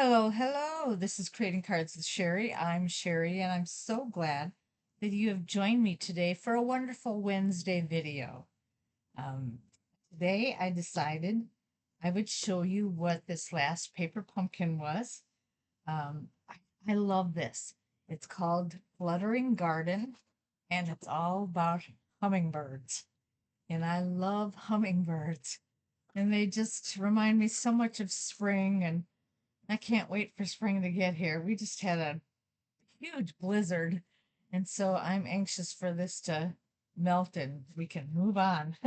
Hello, hello. This is Creating Cards with Sherry. I'm Sherry, and I'm so glad that you have joined me today for a wonderful Wednesday video. Um, Today, I decided I would show you what this last paper pumpkin was. I love this. It's called Fluttering Garden, and it's all about hummingbirds. And I love hummingbirds, and they just remind me so much of spring, and I can't wait for spring to get here. We just had a huge blizzard, and so I'm anxious for this to melt and we can move on.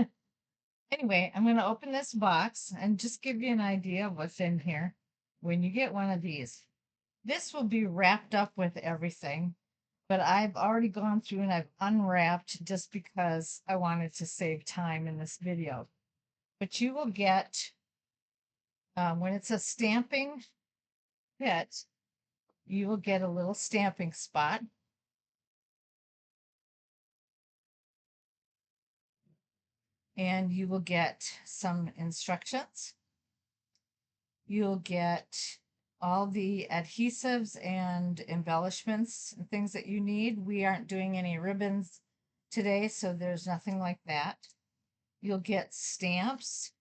Anyway, I'm going to open this box and just give you an idea of what's in here when you get one of these. This will be wrapped up with everything, but I've already gone through and I've unwrapped just because I wanted to save time in this video. But you will get, when it's a stamping kit, you will get a little stamping spot. And you will get some instructions. You'll get all the adhesives and embellishments and things that you need. We aren't doing any ribbons today, so there's nothing like that. You'll get stamps.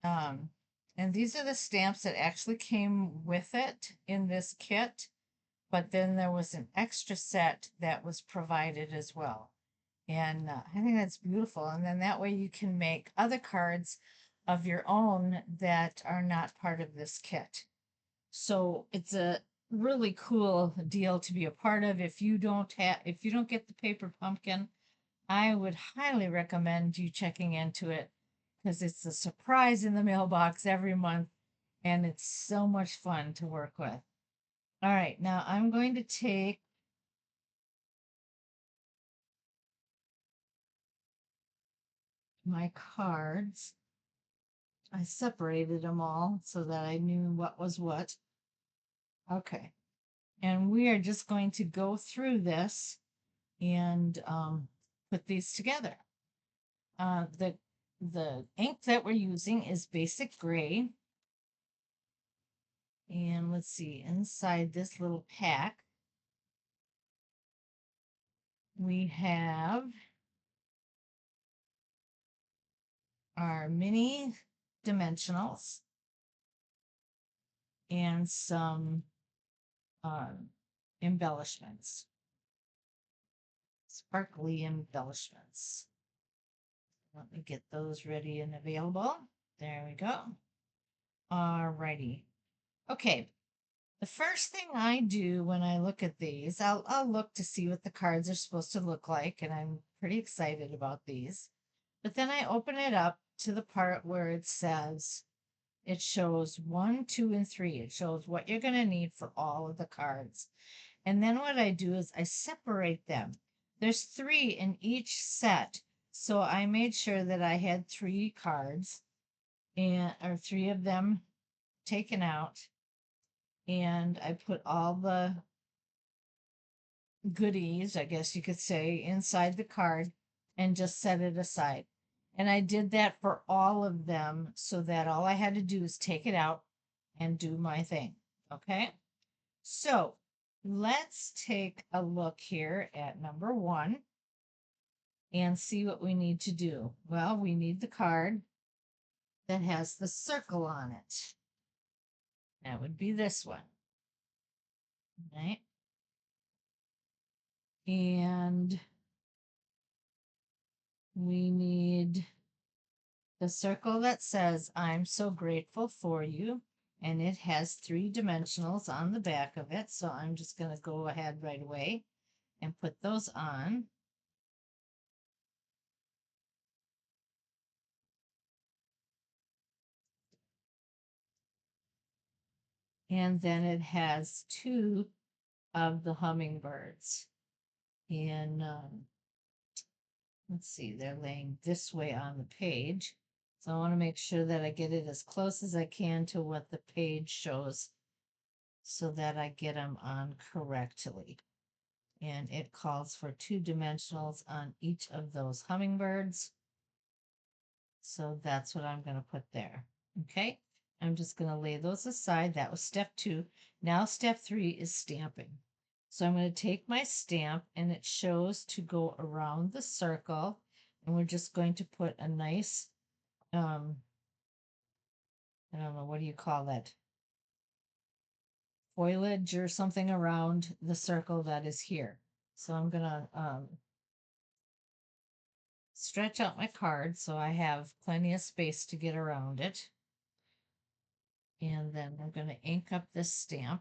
Um, and these are the stamps that actually came with it in this kit, but then there was an extra set that was provided as well. And I think that's beautiful. And then that way you can make other cards of your own that are not part of this kit. So it's a really cool deal to be a part of. If you don't get the paper pumpkin, I would highly recommend you checking into it because it's a surprise in the mailbox every month and it's so much fun to work with. All right, now I'm going to take my cards. I separated them all so that I knew what was what. Okay. And we are just going to go through this and put these together. The ink that we're using is basic gray. And let's see, inside this little pack, we have our mini dimensionals and some embellishments, sparkly embellishments. Let me get those ready and available. There we go. All righty. Okay. The first thing I do when I look at these, I'll look to see what the cards are supposed to look like, and I'm pretty excited about these. But then I open it up to the part where it says it shows 1, 2, and 3. It shows what you're going to need for all of the cards. And then what I do is I separate them. There's 3 in each set. So I made sure that I had 3 cards or 3 of them taken out. And I put all the goodies, I guess you could say, inside the card and just set it aside. And I did that for all of them so that all I had to do is take it out and do my thing. Okay. So let's take a look here at number 1 and see what we need to do. Well, we need the card that has the circle on it. That would be this one. Right. And we need the circle that says, I'm so grateful for you. And it has 3 dimensionals on the back of it. So I'm just going to go ahead right away and put those on. And then it has 2 of the hummingbirds. And let's see, they're laying this way on the page. So I want to make sure that I get it as close as I can to what the page shows so that I get them on correctly. And it calls for 2 dimensionals on each of those hummingbirds. So that's what I'm going to put there. Okay. I'm just going to lay those aside. That was step 2. Now step 3 is stamping. So I'm going to take my stamp, and it shows to go around the circle, and we're just going to put a nice, I don't know, what do you call that? Foliage or something around the circle that is here. So I'm going to stretch out my card so I have plenty of space to get around it. And then I'm going to ink up this stamp.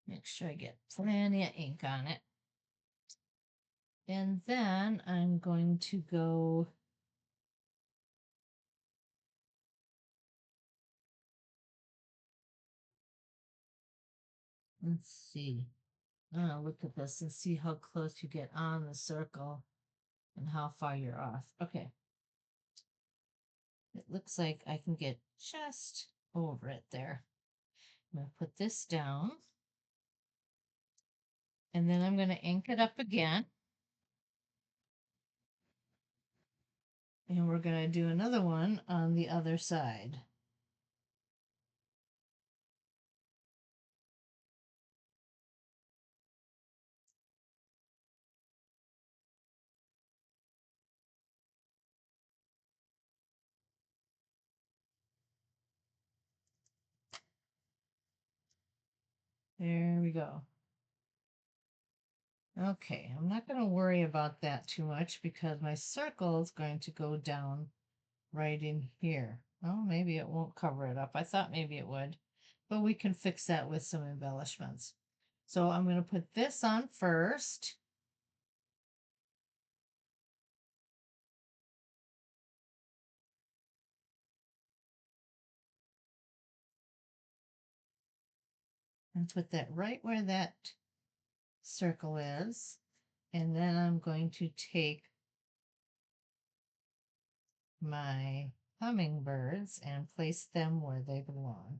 Make sure I get plenty of ink on it. And then I'm going to go let's see. I'm gonna look at this and see how close you get on the circle and how far you're off. Okay. It looks like I can get just over it there. I'm gonna put this down. And then I'm gonna ink it up again. And we're gonna do another one on the other side. There we go. Okay, I'm not going to worry about that too much because my circle is going to go down right in here. Oh, maybe it won't cover it up. I thought maybe it would, but we can fix that with some embellishments. So I'm going to put this on first. And put that right where that circle is. And then I'm going to take my hummingbirds and place them where they belong.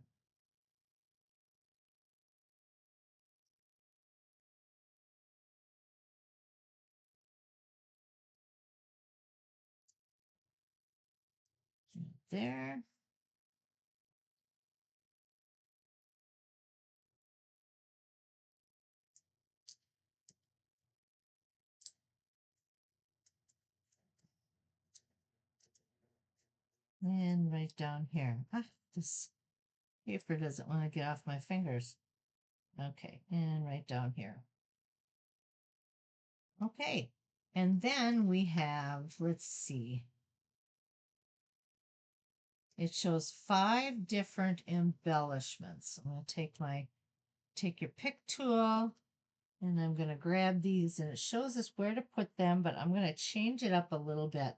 There. And right down here. Ah, this paper doesn't want to get off my fingers. Okay, and right down here. Okay, and then we have, let's see, it shows 5 different embellishments. I'm going to take your pick tool, and I'm going to grab these, and it shows us where to put them, but I'm going to change it up a little bit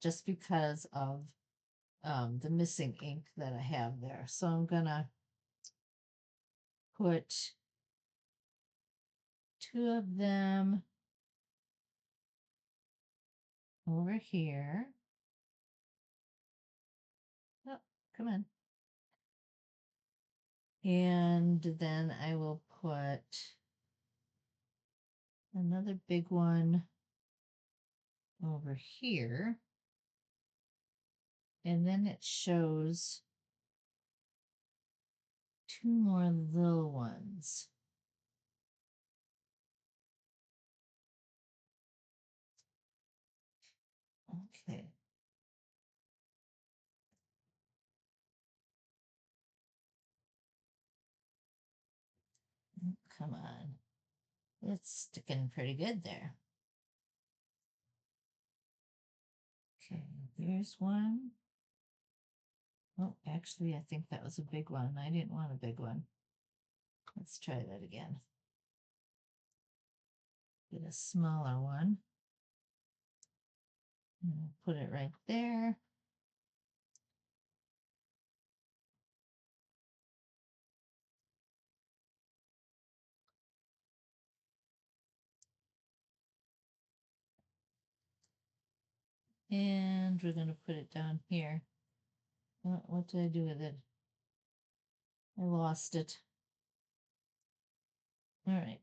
just because of the missing ink that I have there. So I'm going to put 2 of them over here. Oh, come on. And then I will put another big one over here. And then it shows 2 more little ones. Okay. Come on. It's sticking pretty good there. Okay, here's one. Oh, actually, I think that was a big one. I didn't want a big one. Let's try that again. Get a smaller one. And put it right there. And we're going to put it down here. What did I do with it? I lost it. All right.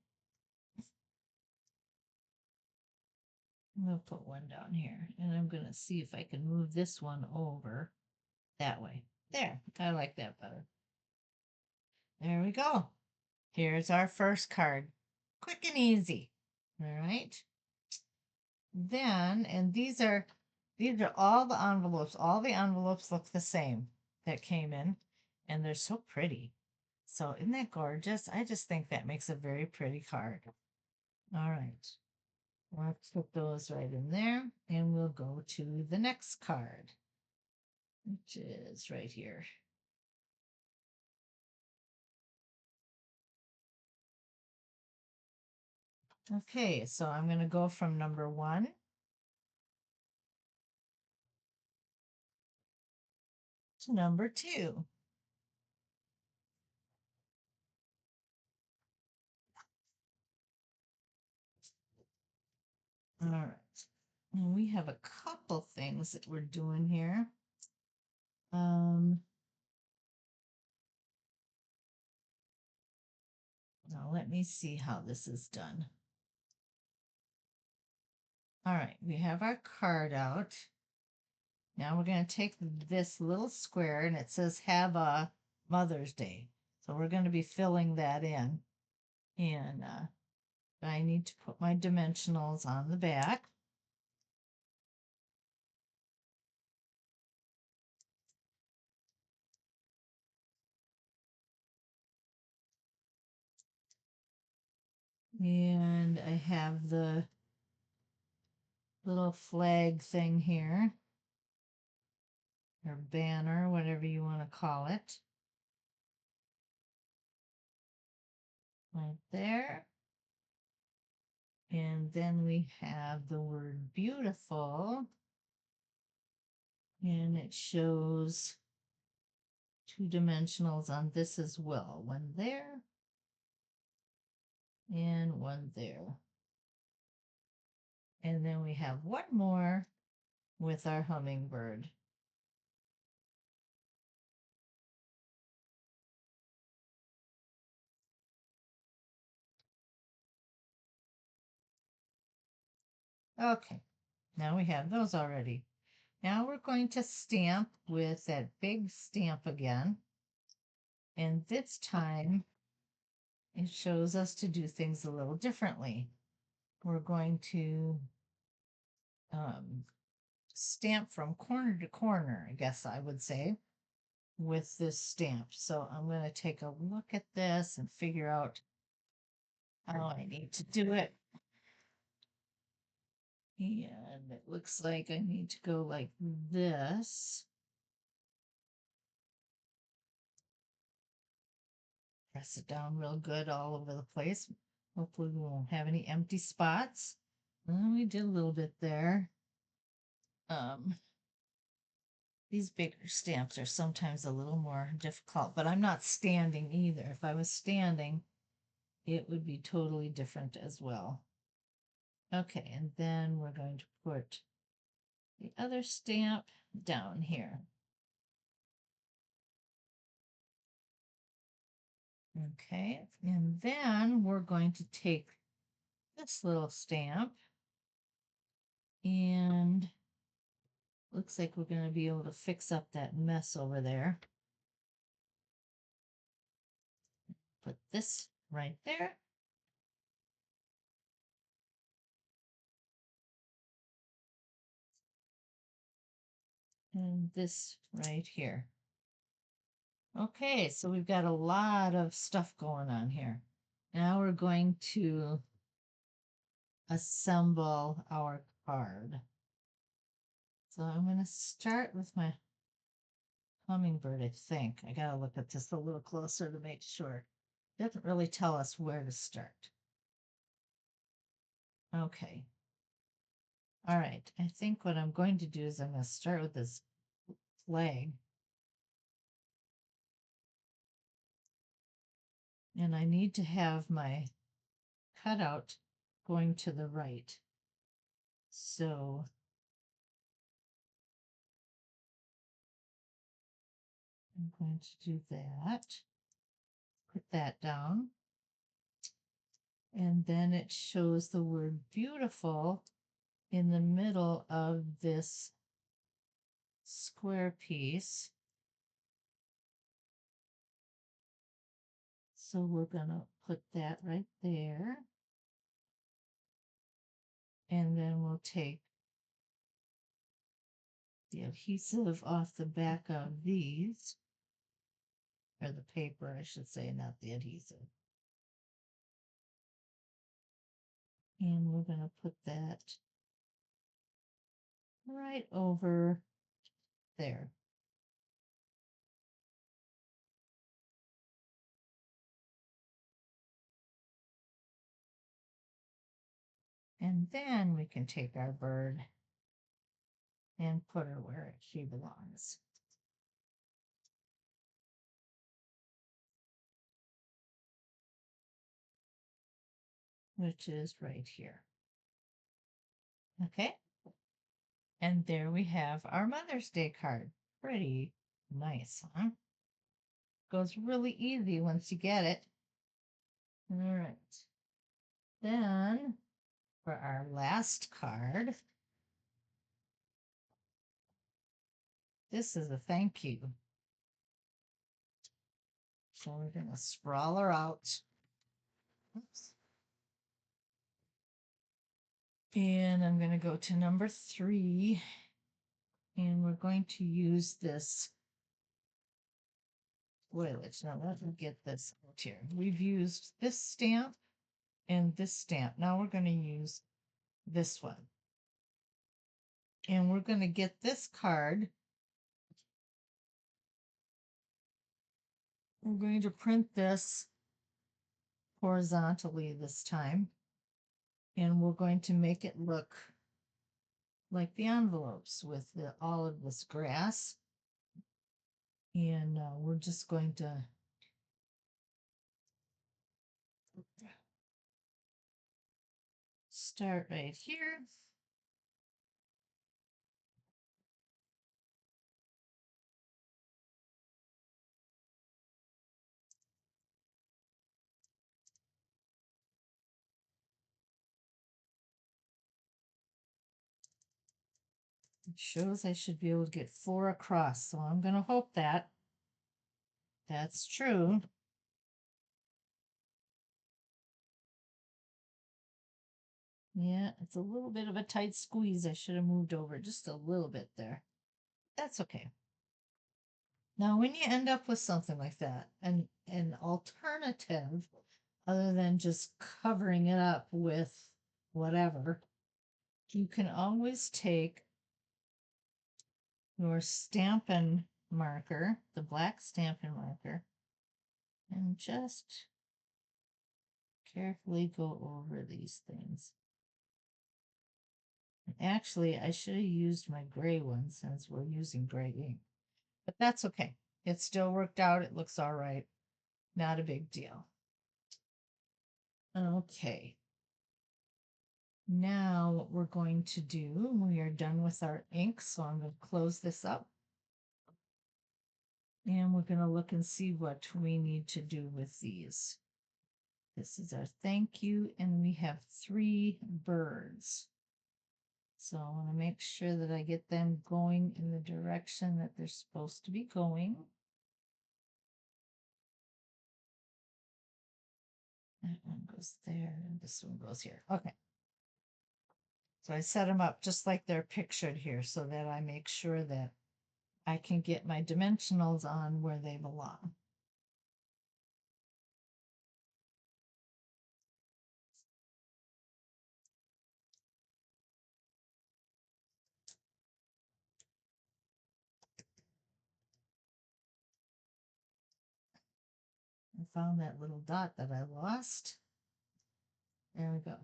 I'm going to put one down here and I'm going to see if I can move this one over that way. There, I like that better. There we go. Here's our first card. Quick and easy. All right. Then, and these are all the envelopes. All the envelopes look the same that came in, and they're so pretty. So isn't that gorgeous? I just think that makes a very pretty card. All right. Let's put those right in there, and we'll go to the next card, which is right here. Okay, so I'm going to go from number 1 to number 2. All right. And we have a couple things that we're doing here. Now let me see how this is done. All right, we have our card out. Now we're going to take this little square and it says have a Mother's Day. So we're going to be filling that in. And I need to put my dimensionals on the back. And I have the little flag thing here, or banner, whatever you want to call it. Right there. And then we have the word beautiful. And it shows 2 dimensionals on this as well. One there and one there. And then we have one more with our hummingbird. Okay, now we have those already. Now we're going to stamp with that big stamp again. And this time it shows us to do things a little differently. We're going to stamp from corner to corner, I guess I would say, with this stamp. So I'm going to take a look at this and figure out how I need to do it. And it looks like I need to go like this. Press it down real good all over the place. Hopefully we won't have any empty spots. Well, we did a little bit there. These bigger stamps are sometimes a little more difficult, but I'm not standing either. If I was standing, it would be totally different as well. Okay, and then we're going to put the other stamp down here. Okay, and then we're going to take this little stamp and looks like we're going to be able to fix up that mess over there. Put this right there. And this right here. Okay, so we've got a lot of stuff going on here. Now we're going to assemble our card. So I'm going to start with my hummingbird, I think. I got to look at this a little closer to make sure. It doesn't really tell us where to start. Okay. All right. I think what I'm going to do is I'm going to start with this flag. And I need to have my cutout going to the right. So I'm going to do that. Put that down. And then it shows the word beautiful in the middle of this square piece. So we're going to put that right there. And then we'll take the adhesive off the back of these, or the paper, I should say, not the adhesive. And we're going to put that right over there. And then we can take our bird and put her where she belongs. Which is right here. Okay. And there we have our Mother's Day card. Pretty nice, huh? Goes really easy once you get it. All right. Then for our last card, this is a thank you. So we're going to sprawl her out. Oops. And I'm going to go to number 3. And we're going to use this spoilage. Now let me get this out here. We've used this stamp and this stamp. Now we're going to use this one. And we're going to get this card. We're going to print this horizontally this time. And we're going to make it look like the envelopes with all of this grass. And we're just going to start right here. It shows I should be able to get 4 across, so I'm going to hope that that's true. Yeah, it's a little bit of a tight squeeze. I should have moved over just a little bit there. That's okay. Now, when you end up with something like that, an alternative other than just covering it up with whatever, you can always take your Stampin' marker, the black Stampin' marker, and just carefully go over these things. Actually, I should have used my gray one since we're using gray ink, but that's okay. It still worked out. It looks all right. Not a big deal. Okay. Now what we're going to do, we are done with our ink, so I'm going to close this up. And we're going to look and see what we need to do with these. This is our thank you, and we have 3 birds. So I want to make sure that I get them going in the direction that they're supposed to be going. That one goes there, and this one goes here. Okay. So I set them up just like they're pictured here so that I make sure that I can get my dimensionals on where they belong. I found that little dot that I lost. There we go.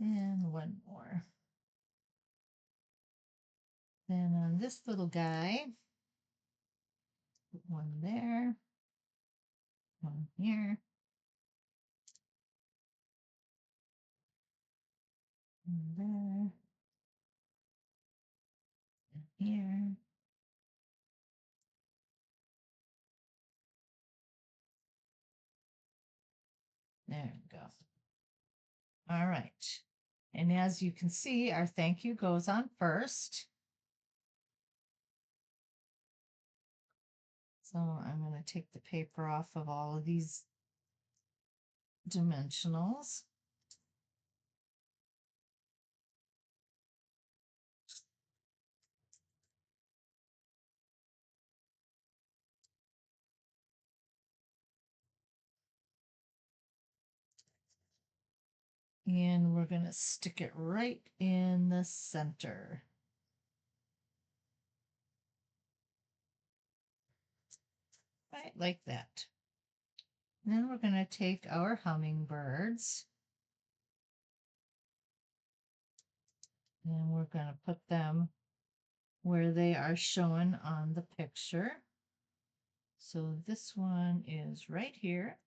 And one more. Then on this little guy, put one there, one here, one there, and here. All right. And as you can see, our thank you goes on first. So I'm going to take the paper off of all of these dimensionals. And we're going to stick it right in the center. Right, like that. And then we're going to take our hummingbirds and we're going to put them where they are shown on the picture. So this one is right here.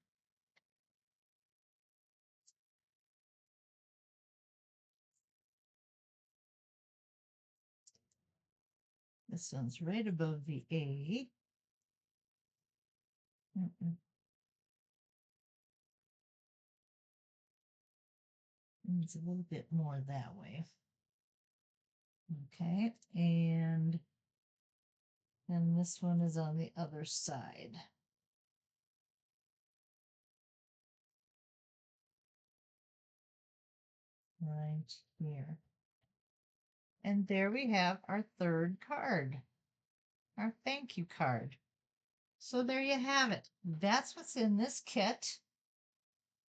This one's right above the A. It's a little bit more that way. Okay, and then this one is on the other side. Right here. And there we have our third card, our thank you card. So there you have it. That's what's in this kit.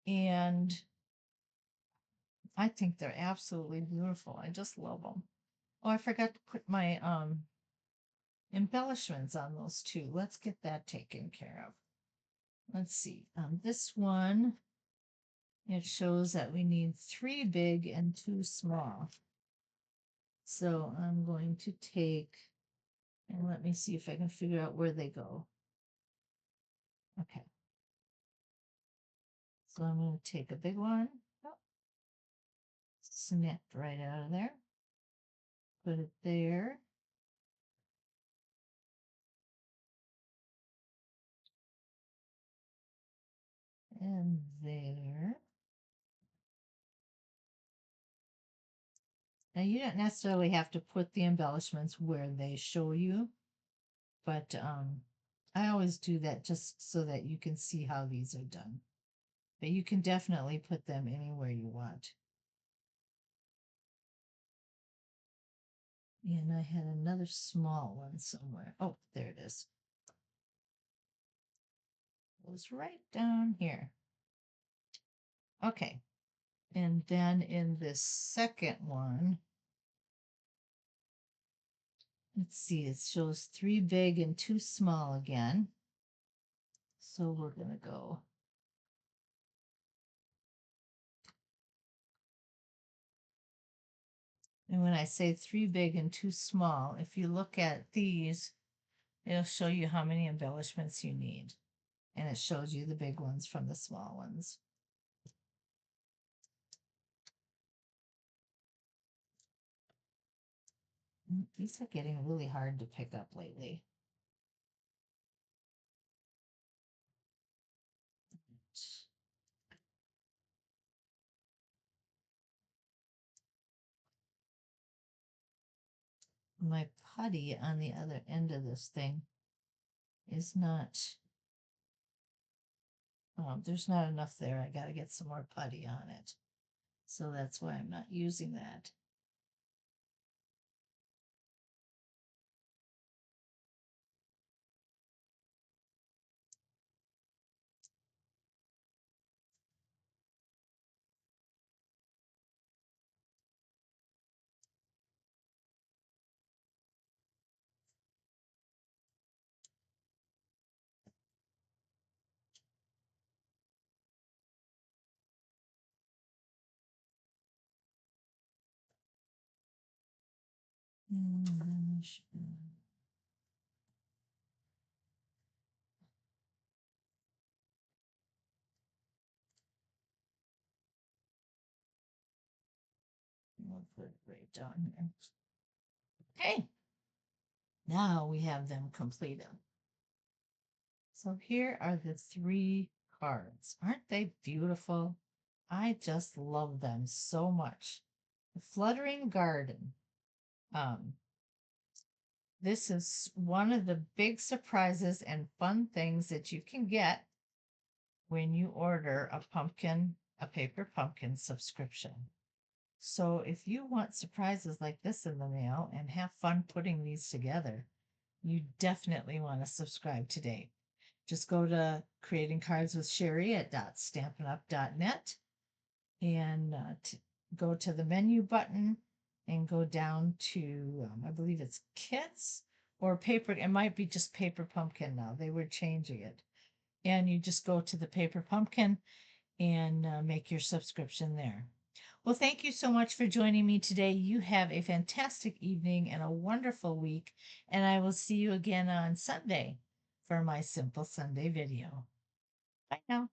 And I think they're absolutely beautiful. I just love them. Oh, I forgot to put my embellishments on those too. Let's get that taken care of. Let's see. This one, it shows that we need 3 big and 2 small. So I'm going to take, and let me see if I can figure out where they go. Okay. So I'm going to take a big one, oh, snip right out of there, put it there. And there. Now you don't necessarily have to put the embellishments where they show you, but I always do that just so that you can see how these are done. But you can definitely put them anywhere you want. And I had another small one somewhere. Oh, there it is. It was right down here. Okay. And then in this second one, let's see, it shows 3 big and 2 small again. So we're going to go. And when I say 3 big and 2 small, if you look at these, it'll show you how many embellishments you need. And it shows you the big ones from the small ones. These are getting really hard to pick up lately. My putty on the other end of this thing is not, there's not enough there. I got to get some more putty on it. So that's why I'm not using that. We'll put it right down here. Okay. Now we have them completed. So here are the 3 cards. Aren't they beautiful? I just love them so much. The Fluttering Garden. Um, this is one of the big surprises and fun things that you can get when you order a paper pumpkin subscription. So if you want surprises like this in the mail and have fun putting these together, you definitely want to subscribe today. Just go to Creating Cards with Sherry at .stampinup.net and go to the menu button and go down to, I believe it's kits or paper. It might be just paper pumpkin now. They were changing it. And you just go to the paper pumpkin and make your subscription there. Well, thank you so much for joining me today. You have a fantastic evening and a wonderful week, and I will see you again on Sunday for my Simple Sunday video. Bye now.